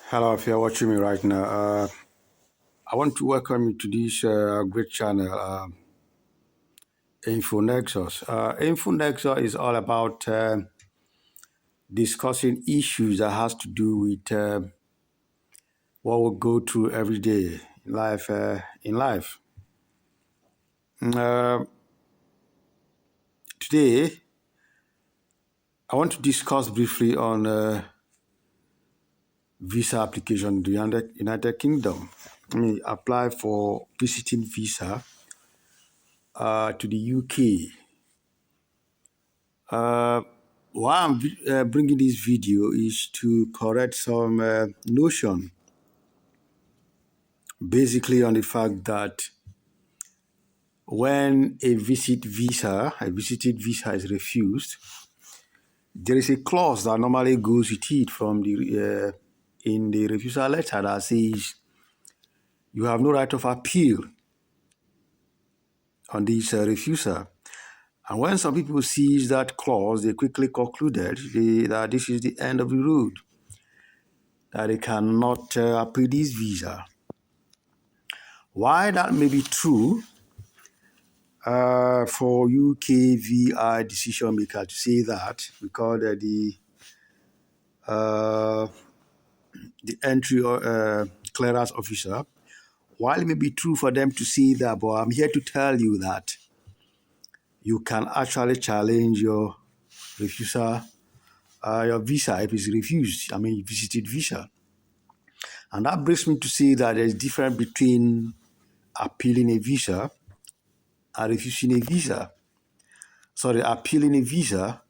Hello, if you're watching me right now, I want to welcome you to this great channel, Info Nexus. Info Nexus is all about discussing issues that has to do with what we go through every day in life. Uh, Today, I want to discuss briefly on visa application in the United Kingdom. I mean, apply for visiting visa to the UK. Why I'm bringing this video is to correct some notion, basically on the fact that when a visited visa is refused, there is a clause that normally goes with it from the in the refusal letter that says you have no right of appeal on this refusal. And when some people sees that clause, they quickly concluded that this is the end of the road, that they cannot appeal this visa. Why that may be true for UKVI decision maker to say that, because uh, the entry clearance officer, while it may be true for them to say that, but I'm here to tell you that you can actually challenge your refusal, your visa if it's refused. I mean, visited visa. And that brings me to say that there's difference between appealing a visa and refusing a visa. Sorry, appealing a visa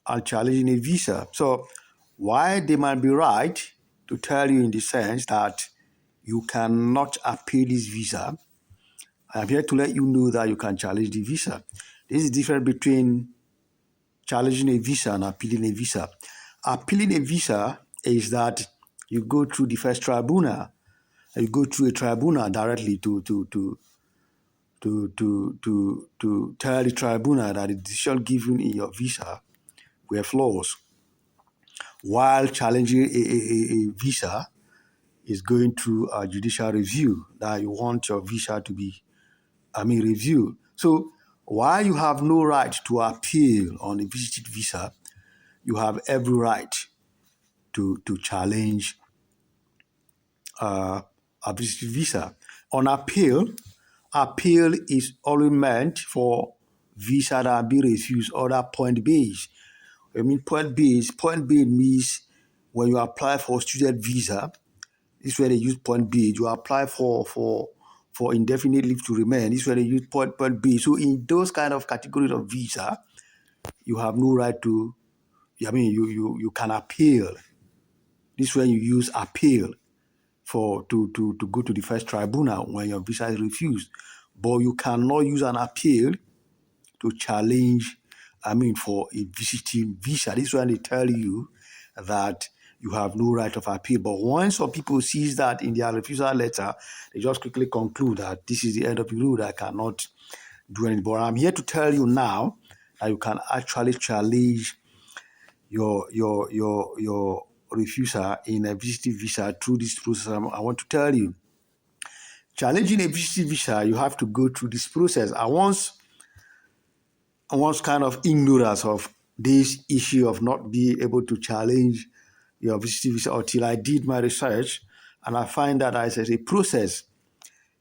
and challenging a visa. So why they might be right to tell you in the sense that you cannot appeal this visa, I'm here to let you know that you can challenge the visa. This is different between challenging a visa and appealing a visa. Appealing a visa is that you go through the first tribunal, and you go through a tribunal directly to tell the tribunal that the decision given in your visa were flaws. While challenging a visa is going through a judicial review, that you want your visa to be, reviewed. So while you have no right to appeal on a visited visa, you have every right to challenge a visited visa. On appeal is only meant for visa that be refused or that point-based. Point based means when you apply for student visa, this is where they use point B. You apply for indefinite leave to remain. This is where they use point B. So in those kind of categories of visa, you have no right to. You can appeal. This is when you use appeal to go to the first tribunal when your visa is refused. But you cannot use an appeal to challenge. For a visiting visa. This is when they tell you that you have no right of appeal. But once some people sees that in their refusal letter, they just quickly conclude that this is the end of the road. I cannot do anything. But I'm here to tell you now that you can actually challenge your refusal in a visiting visa through this process. I want to tell you, challenging a visiting visa, you have to go through this process. I once kind of ignorance of this issue of not being able to challenge your visiting visa until I did my research, and I find that there's a process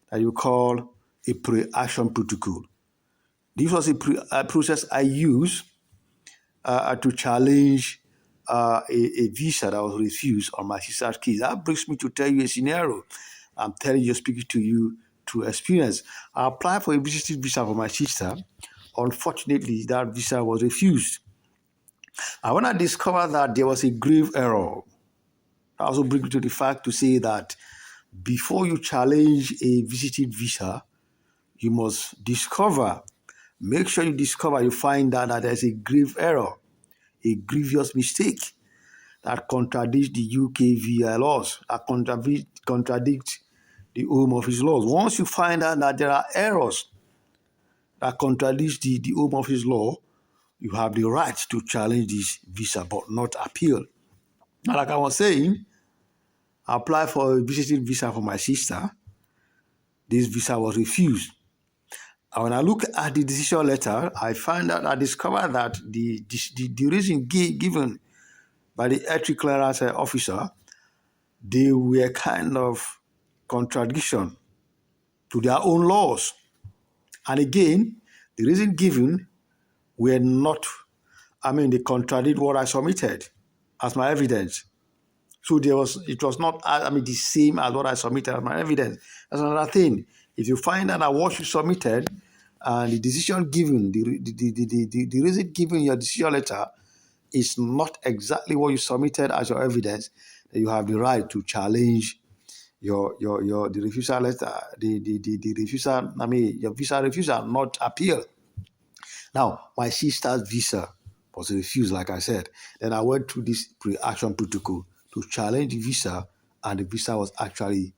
that you call a pre-action protocol. This was a process I used to challenge a visa that was refused on my sister's case. That brings me to tell you a scenario. I'm telling you, speaking to you through experience. I applied for a visiting visa for my sister. Unfortunately, that visa was refused. And when I discovered that there was a grave error, I also bring you to the fact to say that before you challenge a visiting visa, you must make sure you find out that there's a grave error, a grievous mistake that contradicts the UKVI laws, that contradicts the Home Office laws. Once you find out that there are errors that contradicts the Home Office law, you have the right to challenge this visa but not appeal. Now, like I was saying, applied for a visiting visa for my sister. This visa was refused. And when I look at the decision letter, I discovered that the reason given by the entry clearance officer, they were kind of contradiction to their own laws. And again, the reason given were not, they contradict what I submitted as my evidence. So it was not, the same as what I submitted as my evidence. That's another thing. If you find out that what you submitted and the decision given, the reason given in your decision letter is not exactly what you submitted as your evidence, then you have the right to challenge the refusal letter, the refusal, your visa refusal, not appeal. Now, my sister's visa was refused, like I said. Then I went through this pre-action protocol to challenge the visa, and the visa was actually,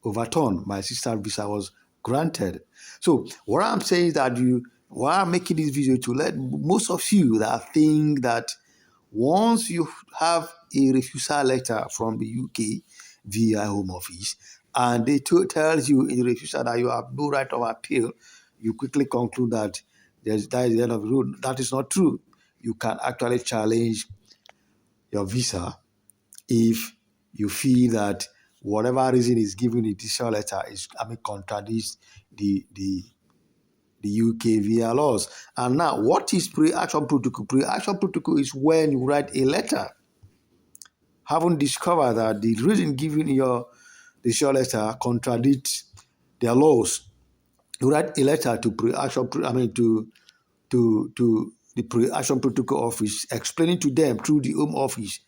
overturned. My sister's visa was granted. So what I'm saying is that why I'm making this video to let most of you that think that once you have a refusal letter from the UK via Home Office, and they tells you in the refusal that you have no right of appeal, you quickly conclude that that is the end of the road. That is not true. You can actually challenge your visa if you feel that whatever reason is given in the decision letter contradicts the UK via laws. And now, what is pre-action protocol? Pre-action protocol is when you write a letter, having discovered that the reason given in your decision letter contradicts their laws. You write a letter to to the pre-action protocol office, explaining to them through the Home Office,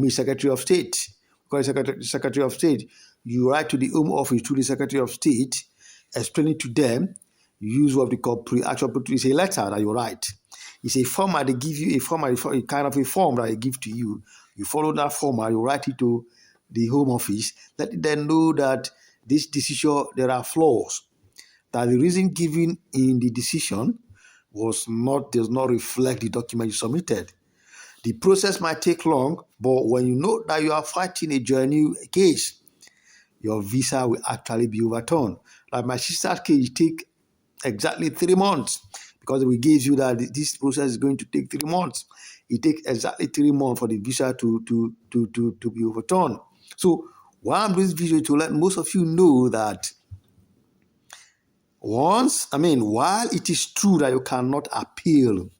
Secretary of State. Because Secretary of State, you write to the Home Office through the Secretary of State, explaining to them, use what they call pre-action protocol. It's a letter that you write. It's a form that they give you, a kind of a form that they give to you. You follow that form and you write it to the Home Office, let them know that this decision, there are flaws, that the reason given in the decision does not reflect the document you submitted. The process might take long, but when you know that you are fighting a genuine case, your visa will actually be overturned. Like my sister's case, it take exactly 3 months because we gave you that this process is going to take 3 months. It takes exactly 3 months for the visa to be overturned. So why I'm doing this video to let most of you know that while it is true that you cannot appeal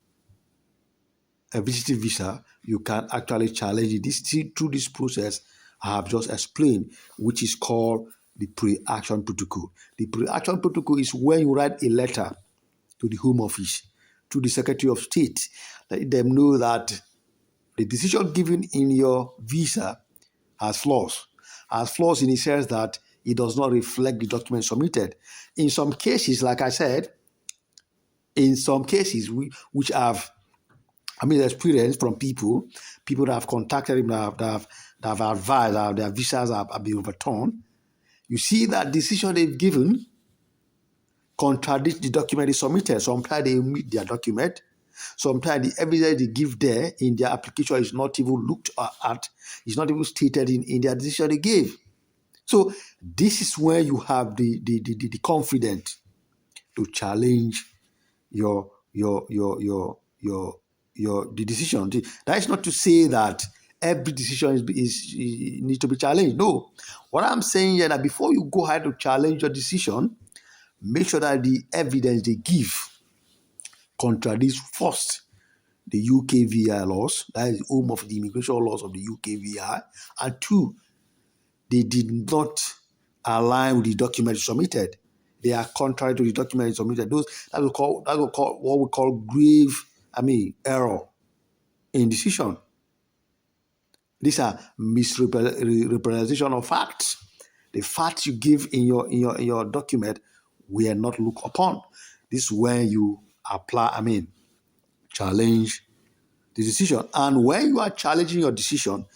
a visiting visa, you can actually challenge it through this process I have just explained, which is called the pre-action protocol. The pre-action protocol is when you write a letter to the Home Office, to the Secretary of State, let them know that the decision given in your visa has flaws. Has flaws in the sense that it does not reflect the document submitted. In some cases, like I said, which have experience from people that have contacted him, that have advised that their visas have been overturned. You see that decision they've given contradicts the document they submitted. Sometimes they omit their document. Sometimes the evidence they give there in their application is not even looked at, is not even stated in their decision they gave. So this is where you have the confidence to challenge the decision. That is not to say that every decision needs to be challenged. No. What I'm saying is that before you go ahead to challenge your decision, make sure that the evidence they give contradicts first the UK VI laws, that is the home of the immigration laws of the UK VI, and two, they did not align with the document submitted. They are contrary to the document submitted. That we call what we call grave, error in decision. These are misrepresentation of facts. The facts you give in your document were not looked upon. This is when you challenge the decision. And when you are challenging your decision,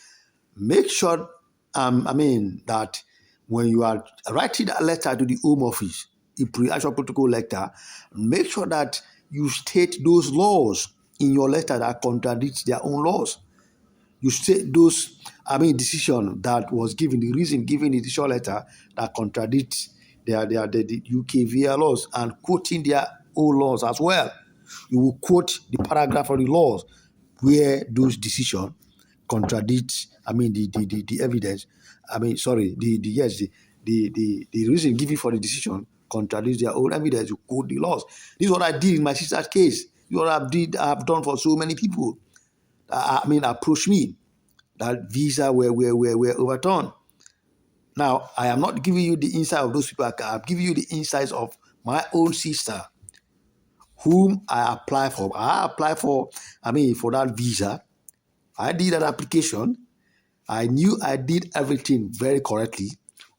make sure that when you are writing a letter to the Home Office, a pre-action protocol letter, make sure that you state those laws in your letter that contradict their own laws. You state those decision that was given, the reason given in the decision letter that contradicts the UK via laws and quoting their own laws as well. You will quote the paragraph of the laws where those decisions contradict, the evidence. The reason given for the decision contradicts their own evidence. You quote the laws. This is what I did in my sister's case. This is what I've done for so many people. Approach me that visa were overturned. Now, I am not giving you the insight of those people. I'm giving you the insights of my own sister, whom I applied for. I applied for that visa. I did an application. I knew I did everything very correctly.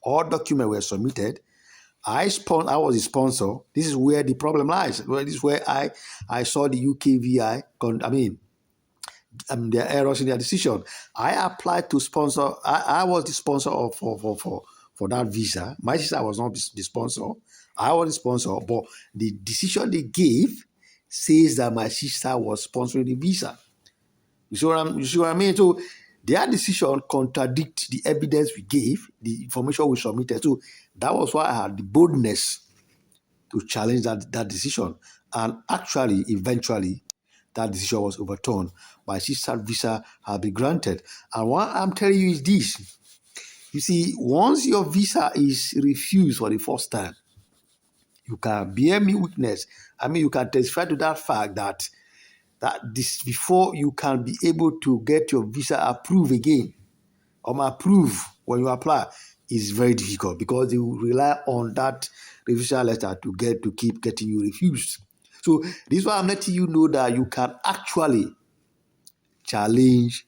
All documents were submitted. I was a sponsor. This is where the problem lies. This is where I saw the UKVI. Their errors in their decision. I applied to sponsor. I was the sponsor for that visa. My sister was not the sponsor. I was the sponsor, but the decision they gave says that my sister was sponsoring the visa. You see what I mean? So their decision contradicts the evidence we gave, the information we submitted. So that was why I had the boldness to challenge that decision. And actually, eventually, that decision was overturned. My sister's visa has been granted. And what I'm telling you is this. You see, once your visa is refused for the first time, you can bear me witness. You can testify to that fact that this before you can be able to get your visa approved again, or approved when you apply, is very difficult because they will rely on that refusal letter to keep getting you refused. So this is why I'm letting you know that you can actually challenge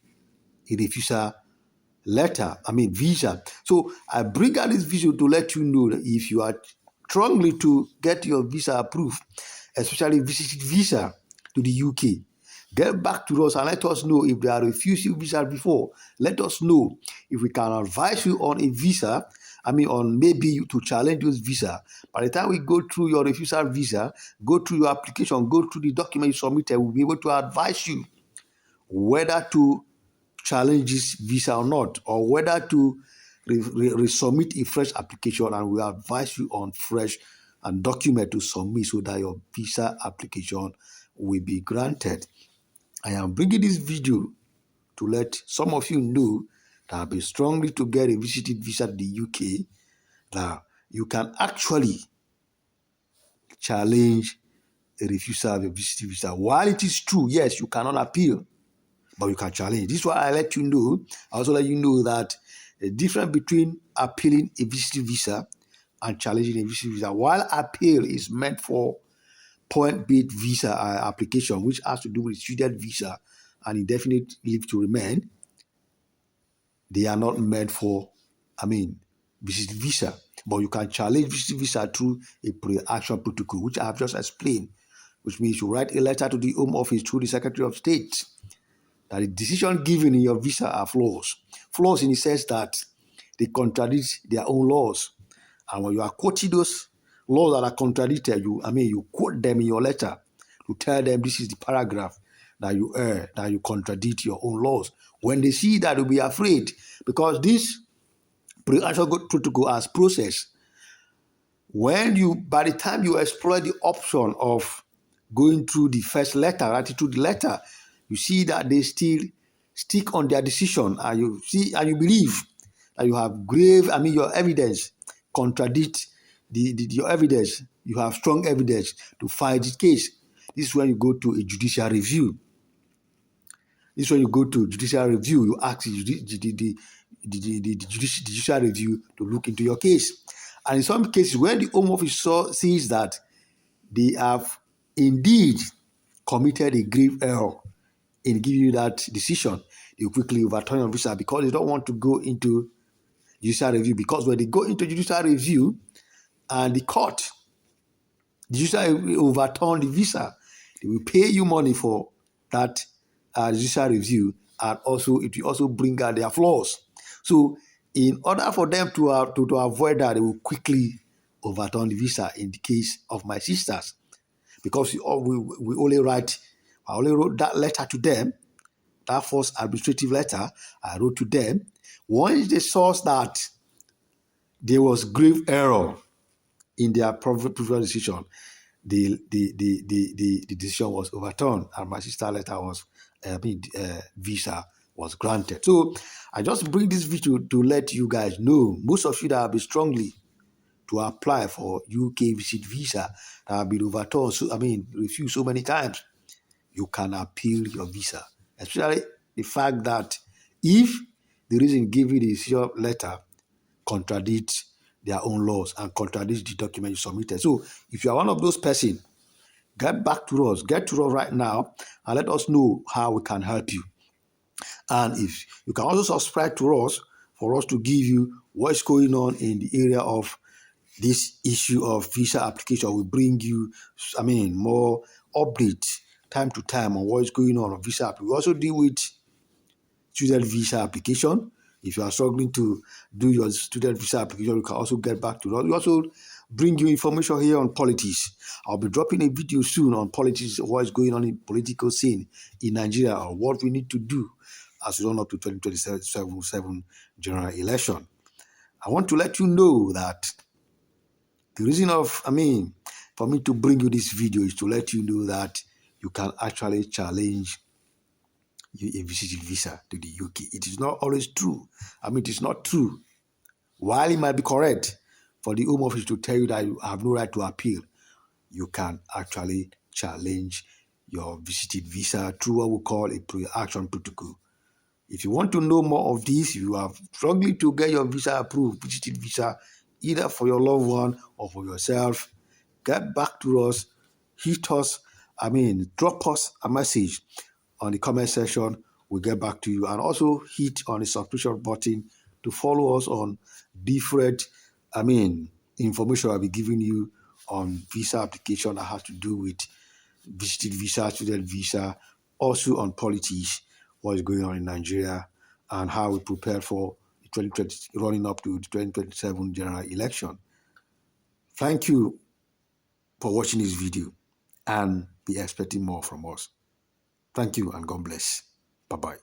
a refusal visa. So I bring out this video to let you know that if you are strongly to get your visa approved, especially visiting visa to the UK, get back to us and let us know if they are refusing visa before. Let us know if we can advise you on a visa. On maybe to challenge those visa. By the time we go through your refusal visa, go through your application, go through the document you submitted, we'll be able to advise you whether to challenge this visa or not, or whether to resubmit a fresh application, and we'll advise you on fresh and document to submit so that your visa application will be granted. I am bringing this video to let some of you know that I've been strongly to get a visiting visa to the UK. Now, you can actually challenge a refusal of a visiting visa. While it is true, yes, you cannot appeal, but you can challenge. This is why I let you know. I also let you know that the difference between appealing a visiting visa and challenging a visiting visa. While appeal is meant for point-based visa application, which has to do with student visa and indefinite leave to remain, they are not meant for, visiting visa. But you can challenge visiting visa through a pre-action protocol, which I have just explained, which means you write a letter to the Home Office through the Secretary of State that the decision given in your visa are flaws. Flaws in the sense that they contradict their own laws. And when you are quoting those laws that are contradicted, you quote them in your letter to tell them this is the paragraph that you contradict your own laws. When they see that, they'll be afraid, because this pre-action protocol as process, by the time you explore the option of going through the first letter, right through the letter, you see that they still stick on their decision, and you believe that you have your evidence contradict your evidence. You have strong evidence to fight this case. This is when you go to a judicial review. You ask the judicial review to look into your case. And in some cases, when the Home Office sees that they have indeed committed a grave error in giving you that decision, they quickly overturn your visa because they don't want to go into judicial review. Because when they go into judicial review and the judicial overturn the visa, they will pay you money for that judicial review, and also it will also bring out their flaws. So in order for them to avoid that, they will quickly overturn the visa in the case of my sisters, because we only wrote that letter to them that first administrative letter I wrote to them, once they saw that there was grave error in their previous decision, the decision was overturned, and my sister letter was, visa was granted. So I just bring this video to let you guys know, most of you that have been strongly to apply for UK visit visa that have been overturned, refused so many times, you can appeal your visa. Especially the fact that if the reason given the decision letter contradicts their own laws and contradicts the document you submitted. So if you are one of those persons, get back to us. Get to us right now and let us know how we can help you. And if you can also subscribe to us for us to give you what's going on in the area of this issue of visa application. We bring you, more updates time to time on what's going on visa application. We also deal with student visa application. If you are struggling to do your student visa application, you can also get back to us. We also bring you information here on politics. I'll be dropping a video soon on politics, what is going on in political scene in Nigeria, or what we need to do as we run up to 2027 general election. I want to let you know that the reason for me to bring you this video is to let you know that you can actually challenge a visiting visa to the UK. It is not always true. It is not true. While it might be correct for the Home Office to tell you that you have no right to appeal, you can actually challenge your visiting visa through what we call a pre-action protocol. If you want to know more of this, you are struggling to get your visa approved, visiting visa, either for your loved one or for yourself, get back to us, hit us, drop us a message on the comment section. We'll get back to you. And also hit on the subscription button to follow us on different, information I'll be giving you on visa application that has to do with visiting visa, student visa, also on politics, what is going on in Nigeria, and how we prepare for the 2020, running up to the 2027 general election. Thank you for watching this video, and be expecting more from us. Thank you, and God bless. Bye-bye.